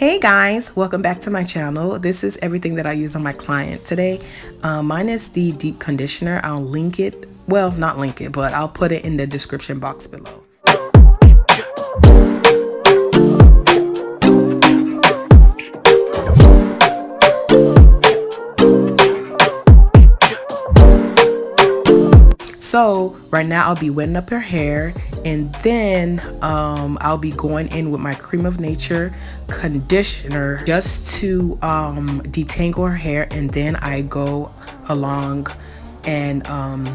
Hey guys, welcome back to my channel. This is everything that I use on my client today. Mine is the deep conditioner. I'll link it, well, not link it, but I'll put it in the description box below. So right now I'll be wetting up her hair, and then I'll be going in with my Cream of Nature conditioner just to detangle her hair, and then I go along and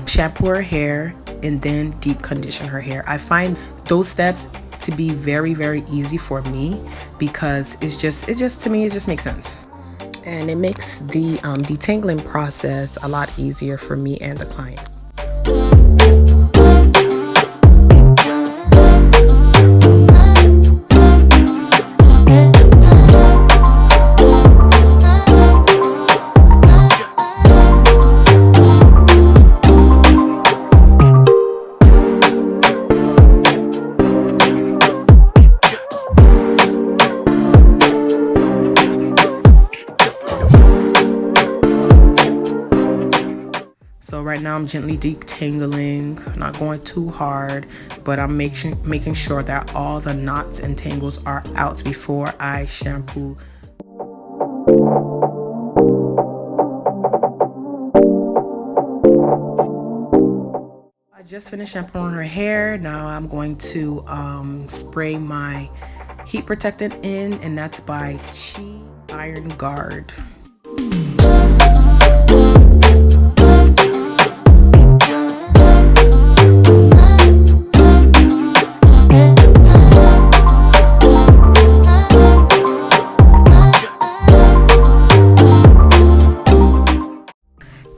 shampoo her hair and then deep condition her hair. I find those steps to be very easy for me because it just to me it just makes sense, and it makes the detangling process a lot easier for me and the client. So right now I'm gently detangling, not going too hard, but I'm making sure that all the knots and tangles are out before I shampoo. I just finished shampooing her hair. Now I'm going to spray my heat protectant in, and that's by Iron Guard.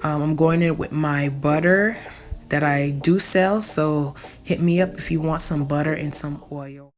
I'm going in with my butter that I do sell, so hit me up if you want some butter and some oil.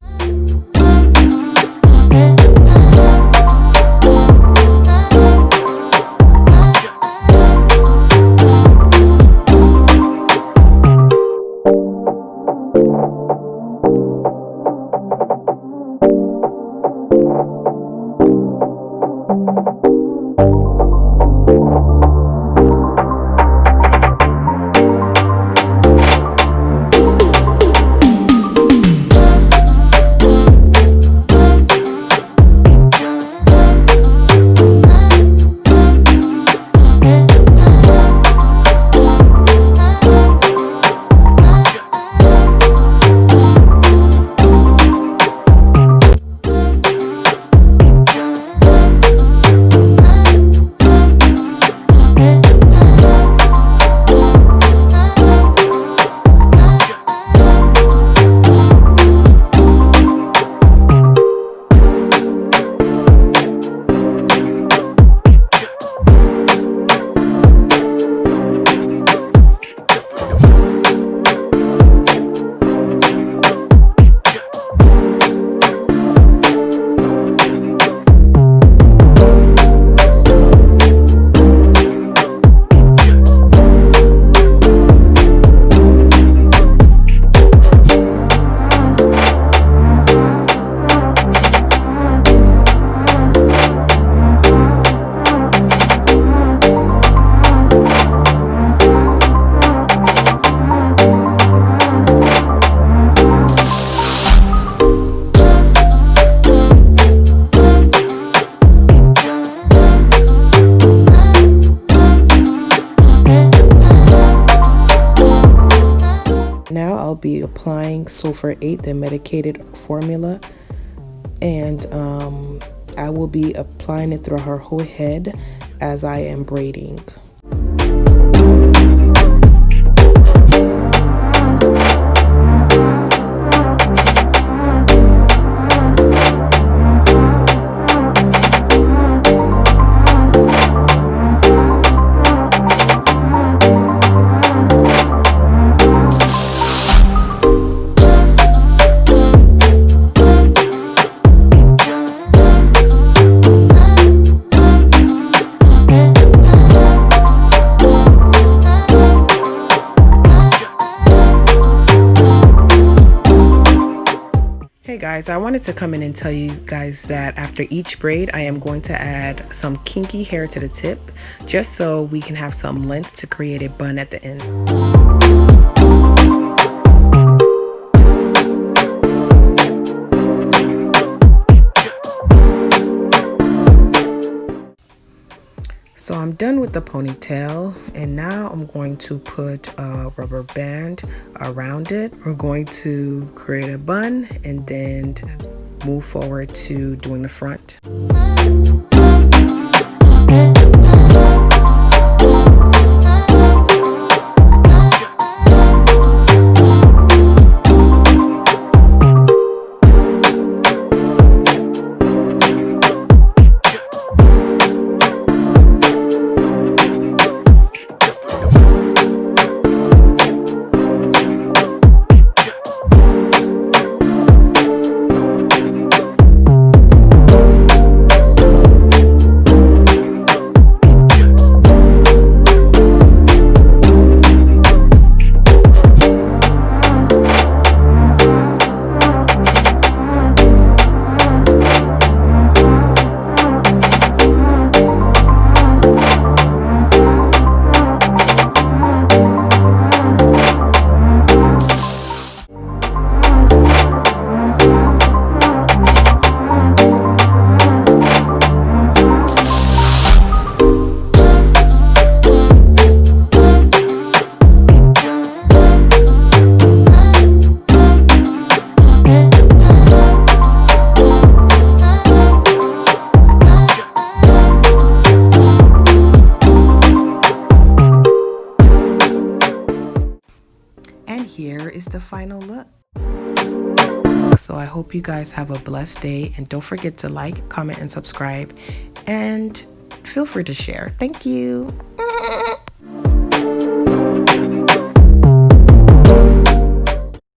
Now I'll be applying Sulfur 8, the medicated formula, and I will be applying it through her whole head as I am braiding. guys, I wanted to come in and tell you guys that after each braid, I am going to add some kinky hair to the tip, just so we can have some length to create a bun at the end. So I'm done with the ponytail, and now I'm going to put a rubber band around it. We're going to create a bun and then move forward to doing the front. And here is the final look. So I hope you guys have a blessed day, and don't forget to like, comment, and subscribe, and feel free to share. Thank you.